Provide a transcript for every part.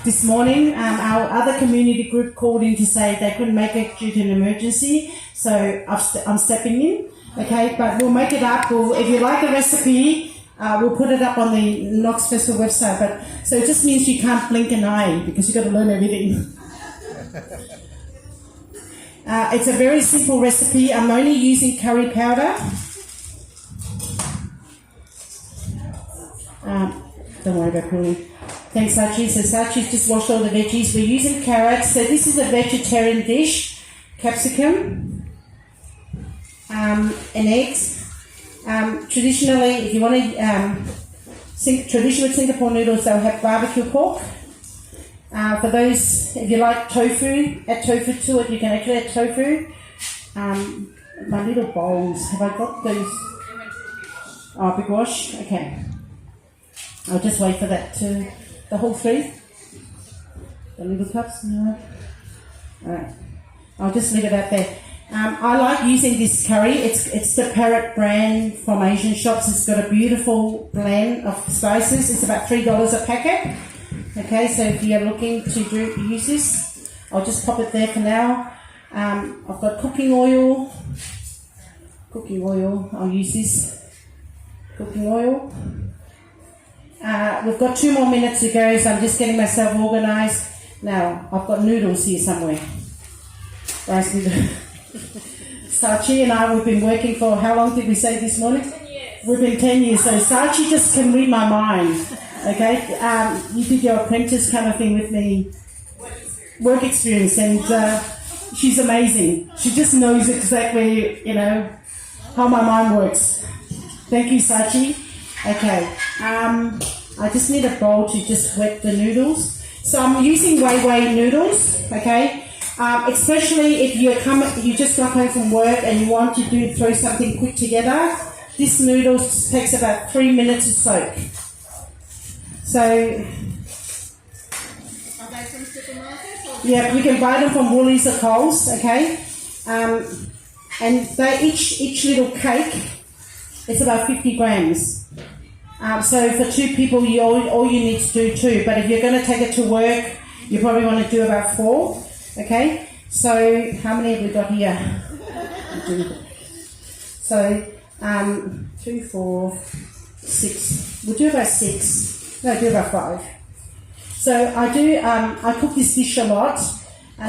this morning. Our other community group called in to say they couldn't make it due to an emergency, so I'm stepping in. Okay, but we'll make it up. If you like the recipe, we'll put it up on the Knox Festival website. But so it just means you can't blink an eye because you've got to learn everything. It's a very simple recipe. I'm only using curry powder. Don't worry about pulling. Thanks, Sachi. So Sachi's just washed all the veggies. We're using carrots. So this is a vegetarian dish. Capsicum and eggs. Traditionally, if you want to, traditional Singapore noodles, they'll have barbecue pork. For those, if you like tofu, add tofu to it. You can actually add tofu. My little bowls, have I got those? Oh, big wash? Okay. I'll just wait for that to, the whole three. The little cups, no. Alright. I'll just leave it out there. I like using this curry. It's the Parrot brand from Asian shops. It's got a beautiful blend of spices. It's about $3 a packet. Okay, so if you're looking to use this, I'll just pop it there for now. I've got cooking oil. I'll use this. Cooking oil. We've got 2 more minutes to go, so I'm just getting myself organised. Now, I've got noodles here somewhere. Rice noodles. Sachi and I, we've been working for, how long did we say this morning? 10 years. We've been 10 years, so Sachi just can read my mind. Okay? You did your apprentice kind of thing with me. Work experience, and she's amazing. She just knows exactly, how my mind works. Thank you, Sachi. Okay, I just need a bowl to just wet the noodles. So I'm using Wei noodles, okay? Especially if you just got home from work and you want to throw something quick together. This noodles takes about 3 minutes to soak. So, Are they from supermarkets? yeah, you can buy them from Woolies or Coles, okay? And they each little cake, it's about 50 grams. So for 2 people, all you need to do 2. But if you're going to take it to work, you probably want to do about 4. Okay? So how many have we got here? So 2, 4, 6. We'll do about 6. No, do about 5. So I cook this dish a lot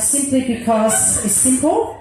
simply because it's simple.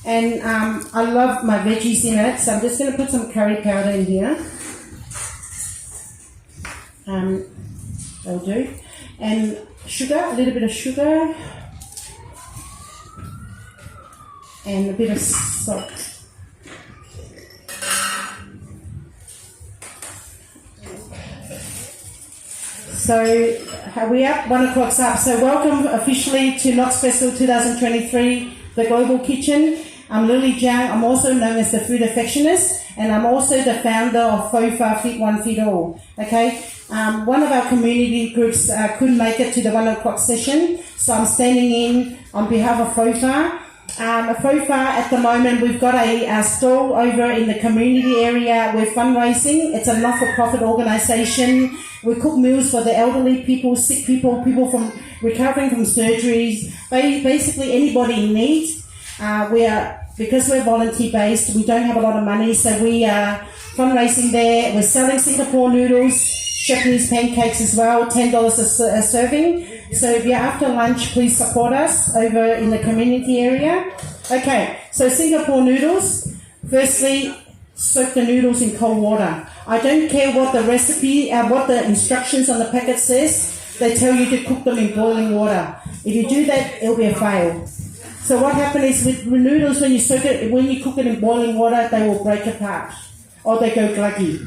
And I love my veggies in it. So I'm just going to put some curry powder in here. That'll do. And sugar, a little bit of sugar. And a bit of salt. So we're up, 1 o'clock's up. So welcome officially to Knox Festival 2023, the Global Kitchen. I'm Lily Jiang. I'm also known as the Food Affectionist, and I'm also the founder of FOFA Fit One Fit All. Okay, one of our community groups couldn't make it to the 1 o'clock session, so I'm standing in on behalf of FOFA. FOFA at the moment, we've got a stall over in the community area. We're fundraising. It's a not-for-profit organisation. We cook meals for the elderly people, sick people, people from recovering from surgeries, basically anybody in need. Because we're volunteer-based, we don't have a lot of money, so we are fundraising there. We're selling Singapore noodles, Japanese pancakes as well, $10 a serving. So if you're after lunch, please support us over in the community area. Okay, so Singapore noodles. Firstly, soak the noodles in cold water. I don't care what the recipe, what the instructions on the packet says. They tell you to cook them in boiling water. If you do that, it'll be a fail. So what happens is with noodles, when you cook it in boiling water, they will break apart or they go gluggy.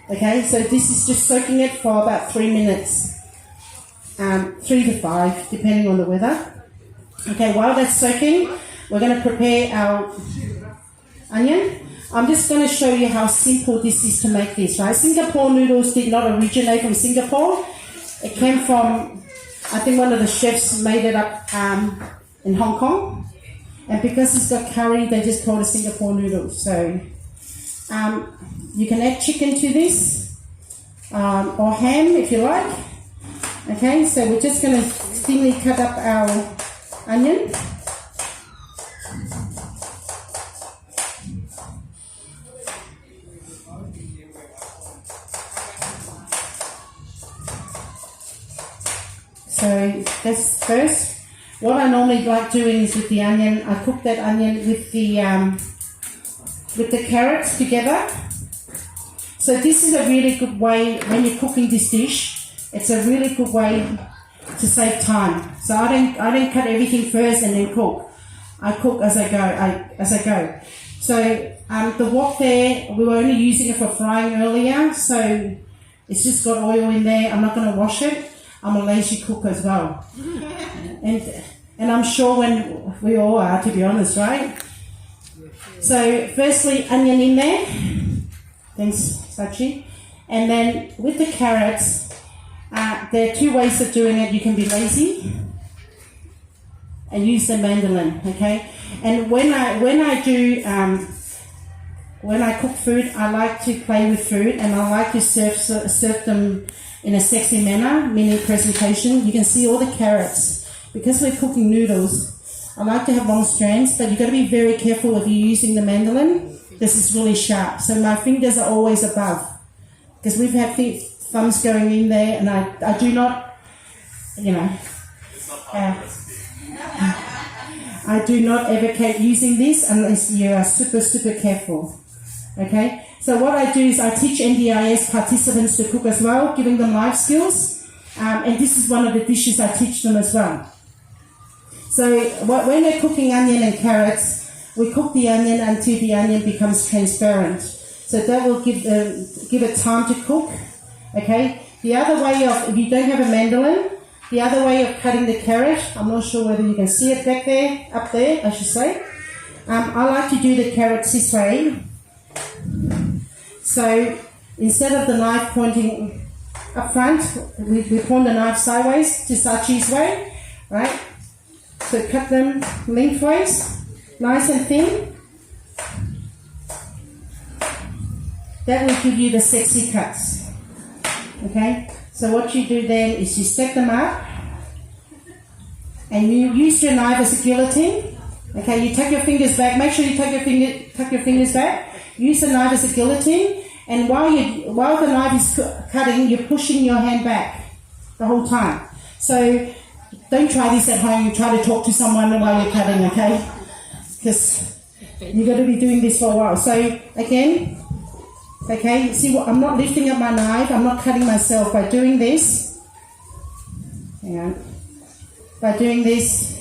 Okay, so this is just soaking it for about 3 minutes, 3 to 5, depending on the weather. Okay, while that's soaking, we're going to prepare our onion. I'm just going to show you how simple this is to make this, right? Singapore noodles did not originate from Singapore. It came from, I think one of the chefs made it up in Hong Kong. And because it's got curry, they just call it Singapore noodles. So you can add chicken to this, or ham if you like. Okay, so we're just going to thinly cut up our onion. So that's first. What I normally like doing is with the onion, I cook that onion with the carrots together. So this is a really good way when you're cooking this dish. It's a really good way to save time. So I don't cut everything first and then cook. I cook as I go. So the wok there, we were only using it for frying earlier, so it's just got oil in there. I'm not going to wash it. I'm a lazy cook as well. And I'm sure when we all are, to be honest, right? So firstly, onion in there. Thanks, Sachi. And then with the carrots, there are two ways of doing it. You can be lazy and use the mandolin, okay? And when I cook food, I like to play with food, and I like to serve them in a sexy manner, mini presentation. You can see all the carrots. Because we're cooking noodles, I like to have long strands, but you've got to be very careful if you're using the mandolin. This is really sharp, so my fingers are always above. Because we've had thumbs going in there, and I do not, I do not advocate using this unless you are super, super careful. Okay? So what I do is I teach NDIS participants to cook as well, giving them life skills. And this is one of the dishes I teach them as well. So when we're cooking onion and carrots, we cook the onion until the onion becomes transparent. So that will give it time to cook. Okay? The other way of, if you don't have a mandolin, the other way of cutting the carrot, I'm not sure whether you can see it back there, up there, I should say. I like to do the carrots this way. So instead of the knife pointing up front, we point the knife sideways to Sachi's way, right? So cut them lengthways, nice and thin. That will give you the sexy cuts. Okay? So what you do then is you stack them up, and you use your knife as a guillotine. Okay, you tuck your fingers back. Make sure you tuck your fingers back. Use the knife as a guillotine, and while the knife is cutting, you're pushing your hand back the whole time. So don't try this at home. You try to talk to someone while you're cutting, okay? Because you've got to be doing this for a while. So again, okay, see what I'm not lifting up my knife. I'm not cutting myself by doing this. Hang on. By doing this,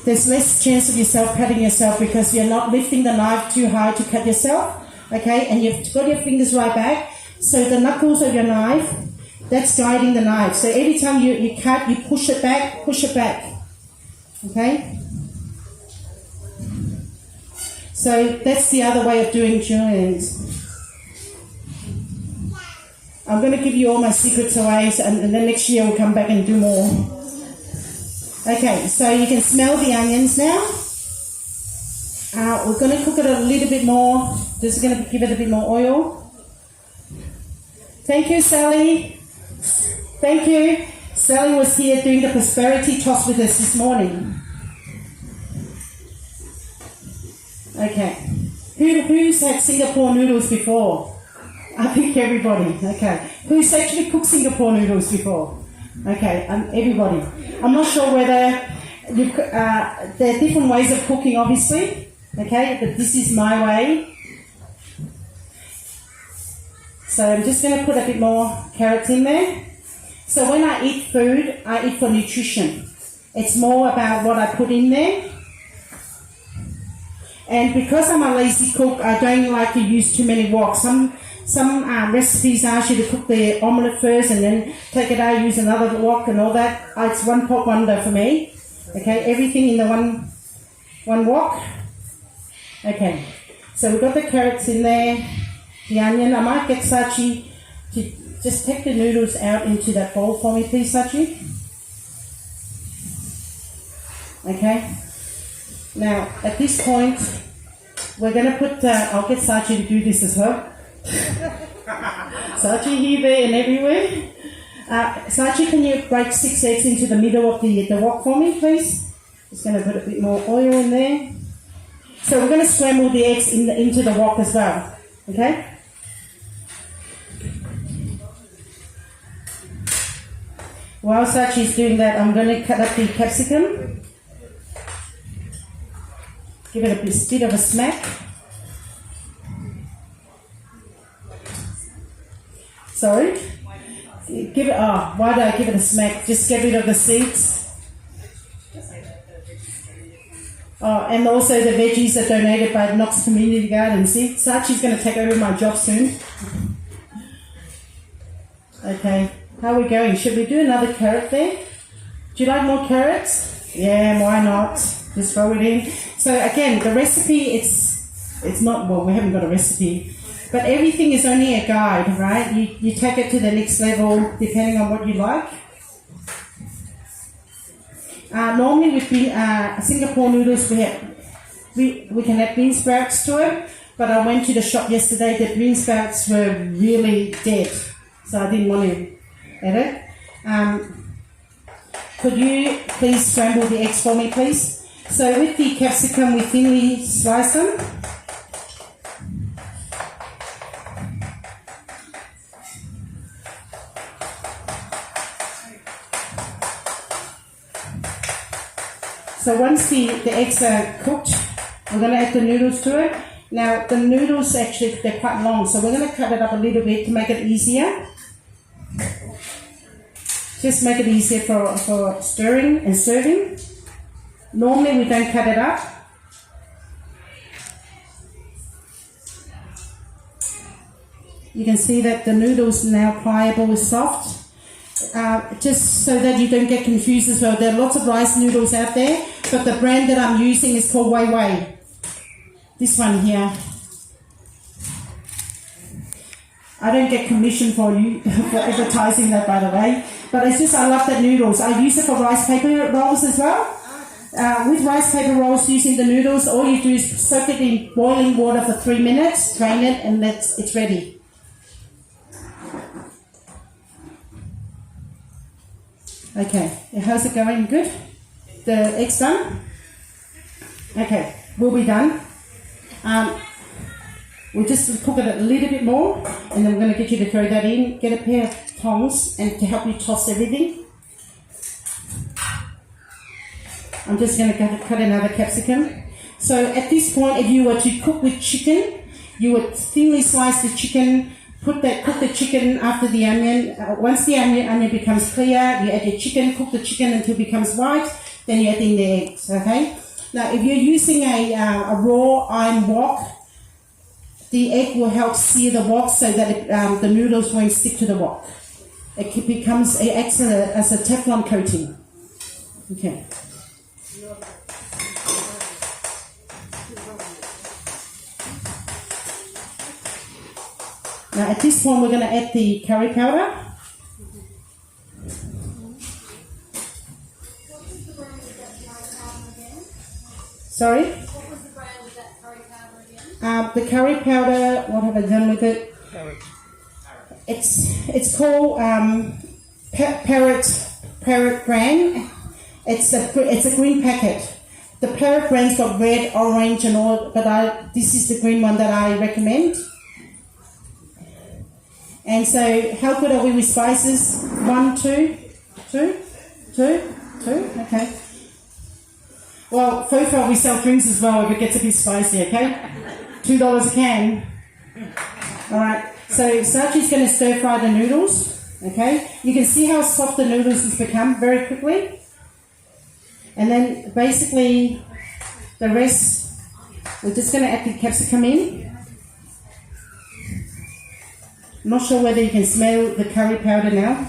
there's less chance of yourself cutting yourself because you're not lifting the knife too high to cut yourself, okay? And you've got your fingers right back, so the knuckles of your knife, that's guiding the knife. So every time you cut, you push it back, okay? So that's the other way of doing juliennes. I'm going to give you all my secrets away, and then next year we'll come back and do more. Okay, so you can smell the onions now. We're going to cook it a little bit more. Just going to give it a bit more oil. Thank you, Sally. Thank you. Sally was here doing the prosperity toss with us this morning. Okay. Who's had Singapore noodles before? I think everybody. Okay. Who's actually cooked Singapore noodles before? Okay, everybody. I'm not sure whether there are different ways of cooking, obviously. Okay, but this is my way. So I'm just going to put a bit more carrots in there. So when I eat food, I eat for nutrition. It's more about what I put in there. And because I'm a lazy cook, I don't like to use too many woks. Some recipes ask you to cook the omelette first and then take it out, use another wok and all that. It's one pot wonder for me. Okay, everything in the one wok. Okay, so we've got the carrots in there, the onion. I might get Sachi to just take the noodles out into that bowl for me, please, Sachi. Okay. Now, at this point, we're going to put, I'll get Sachi to do this as well. Sachi here, there, and everywhere. Sachi, can you break 6 eggs into the middle of the wok for me, please? Just going to put a bit more oil in there. So we're going to scramble the eggs into the wok as well. Okay? While Sachi's doing that, I'm going to cut up the capsicum. Give it a bit of a smack. Sorry? Why do I give it a smack? Just get rid of the seeds. And also the veggies are donated by Knox Community Garden. See, Sachi's going to take over my job soon. Okay, how are we going? Should we do another carrot there? Do you like more carrots? Yeah, why not? Just throw it in. So again, the recipe, it's not, well, we haven't got a recipe, but everything is only a guide, right? You take it to the next level depending on what you like. Normally with Singapore noodles, we can add bean sprouts to it, but I went to the shop yesterday, the bean sprouts were really dead, so I didn't want to add it. Could you please scramble the eggs for me, please? So with the capsicum, we thinly slice them. So once the eggs are cooked, we're going to add the noodles to it. Now the noodles actually, they're quite long, so we're going to cut it up a little bit to make it easier. Just make it easier for stirring and serving. Normally we don't cut it up. You can see that the noodles now pliable and soft. Just so that you don't get confused as well. There are lots of rice noodles out there, but the brand that I'm using is called Wei Wei. This one here. I don't get commission for advertising that, by the way. But it's just, I love the noodles. I use it for rice paper rolls as well. With rice paper rolls using the noodles, all you do is soak it in boiling water for 3 minutes, drain it, and it's ready. Okay, how's it going? Good? The egg's done? Okay, we'll be done. We'll just cook it a little bit more, and then we're going to get you to throw that in. Get a pair of tongs and to help you toss everything. I'm just going to cut another capsicum. So at this point, if you were to cook with chicken, you would thinly slice the chicken, cook the chicken after the onion. Once the onion becomes clear, you add your chicken, cook the chicken until it becomes white, then you add in the eggs, okay? Now, if you're using a raw iron wok, the egg will help sear the wok so that the noodles won't stick to the wok. It acts as a Teflon coating. Okay. Now at this point we're going to add the curry powder. Sorry? What was the brand of that curry powder again? The curry powder, what have I done with it? It's called Parrot brand. It's a green packet. The Parrot brand's got red, orange and all, but this is the green one that I recommend. And so, how good are we with spices? 1, 2, 2, 2, 2, okay. Well, FOFO, we sell drinks as well if it gets a bit spicy, okay? $2 a can. Alright, so Sachi's going to stir fry the noodles, okay? You can see how soft the noodles has become very quickly. And then basically, the rest, we're just going to add the capsicum in. I'm not sure whether you can smell the curry powder now.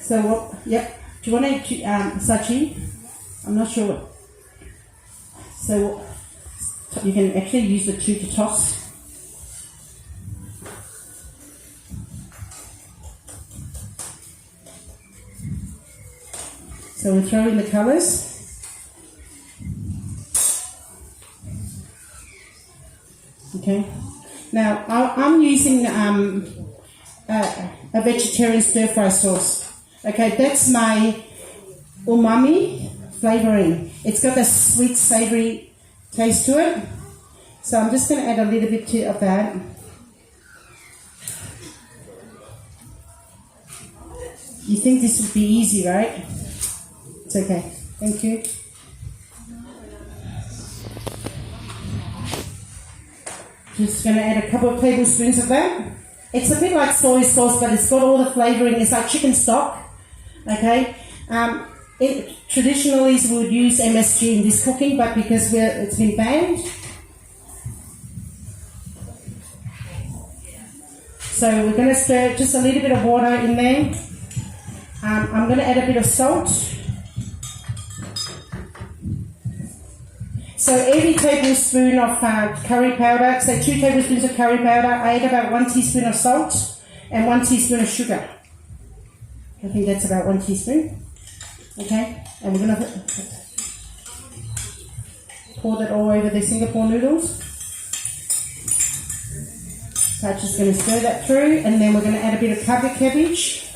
So what? Yep. Do you want to, Sachi? I'm not sure what. So you can actually use the two to toss. So we throw in the colours. Okay. Now, I'm using a vegetarian stir-fry sauce. Okay, that's my umami flavouring. It's got a sweet, savoury taste to it. So I'm just going to add a little bit of that. You think this would be easy, right? It's okay. Thank you. Just going to add a couple of tablespoons of that. It's a bit like soy sauce, but it's got all the flavouring. It's like chicken stock. Okay. Traditionally, we would use MSG in this cooking, but because it's been banned. So we're going to stir just a little bit of water in there. I'm going to add a bit of salt. So every tablespoon of curry powder, so 2 tablespoons of curry powder, I add about 1 teaspoon of salt and 1 teaspoon of sugar. I think that's about 1 teaspoon. Okay, and we're going to pour that all over the Singapore noodles. So I'm just going to stir that through, and then we're going to add a bit of cabbage.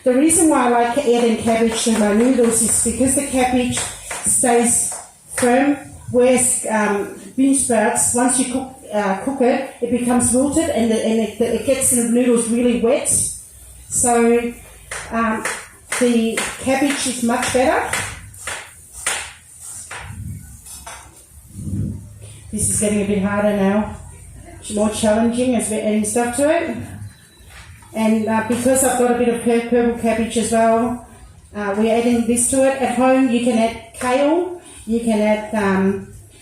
The reason why I like adding cabbage to my noodles is because the cabbage stays firm, whereas bean sprouts, once you cook it, it becomes wilted and it gets the noodles really wet. So the cabbage is much better. This is getting a bit harder now. It's more challenging as we're adding stuff to it. And because I've got a bit of purple cabbage as well, we're adding this to it. At home you can add kale, you can add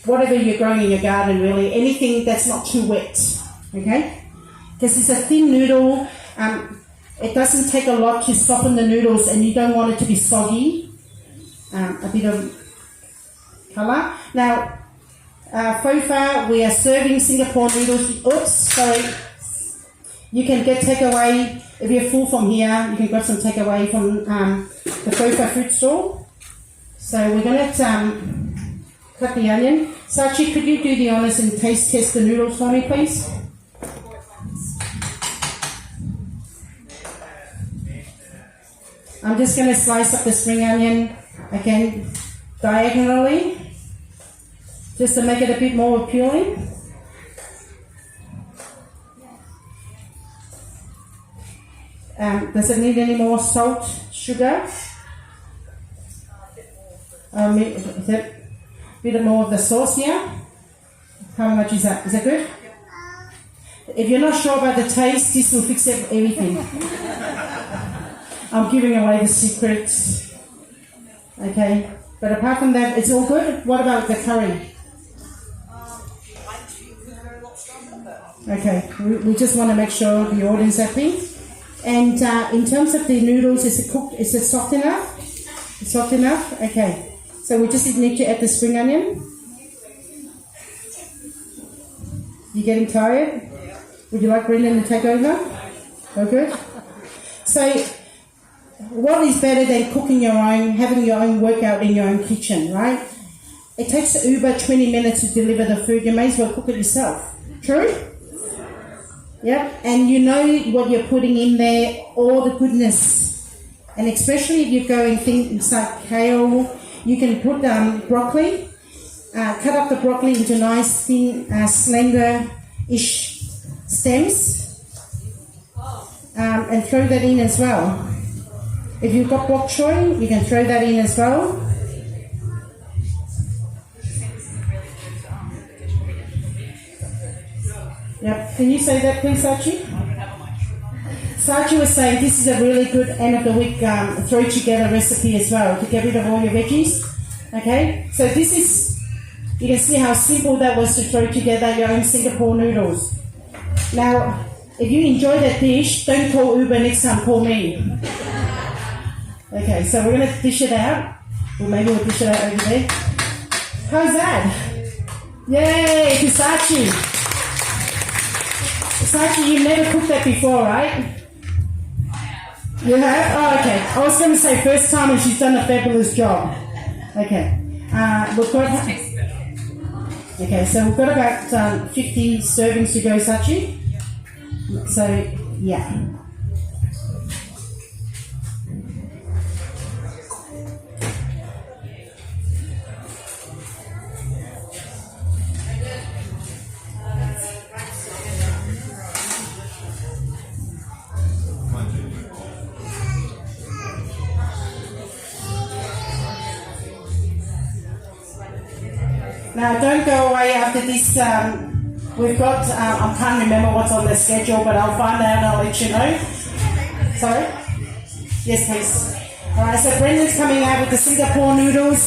whatever you're growing in your garden really, anything that's not too wet, okay? Because it's a thin noodle, it doesn't take a lot to soften the noodles and you don't want it to be soggy. A bit of colour. Now, so far we are serving Singapore noodles. Oops, sorry. You can get takeaway, if you're full from here, you can grab some takeaway from the Fofa fruit store. So we're going to cut the onion. Sachi, could you do the honours and taste test the noodles for me, please? I'm just going to slice up the spring onion again diagonally, just to make it a bit more appealing. Does it need any more salt, sugar? Is that a bit more of the sauce here? How much is that? Is that good? If you're not sure about the taste, this will fix everything. I'm giving away the secrets. Okay, but apart from that, it's all good. What about the curry? Okay, we just want to make sure the audience is happy. And in terms of the noodles, is it cooked? Is it soft enough? It's soft enough? Okay. So we just need to add the spring onion. You getting tired? Would you like Brendan to take over? Oh, good. So, what is better than cooking your own, having your own workout in your own kitchen, right? It takes Uber 20 minutes to deliver the food. You may as well cook it yourself. True? Yep, and you know what you're putting in there, all the goodness. And especially if you're going things like kale, you can put broccoli, cut up the broccoli into nice thin, slender-ish stems, and throw that in as well. If you've got bok choy, you can throw that in as well. Yep. Can you say that please, Sachi? Sachi was saying this is a really good end of the week throw together recipe as well to get rid of all your veggies. Okay, so this is, you can see how simple that was to throw together your own Singapore noodles. Now, if you enjoy that dish, don't call Uber next time, call me. Okay, so we're going to dish it out. Or maybe we'll dish it out over there. How's that? Yay, to Sachi. Sachi, you've never cooked that before, right? You have? Oh, okay. I was going to say first time and she's done a fabulous job. Okay. We've got... Okay, so we've got about 50 servings to go, Sachi. So, yeah. Now, don't go away after this. We've got, I can't remember what's on the schedule, but I'll find out and I'll let you know. Sorry? Yes, please. All right, so Brendan's coming out with the Singapore noodles.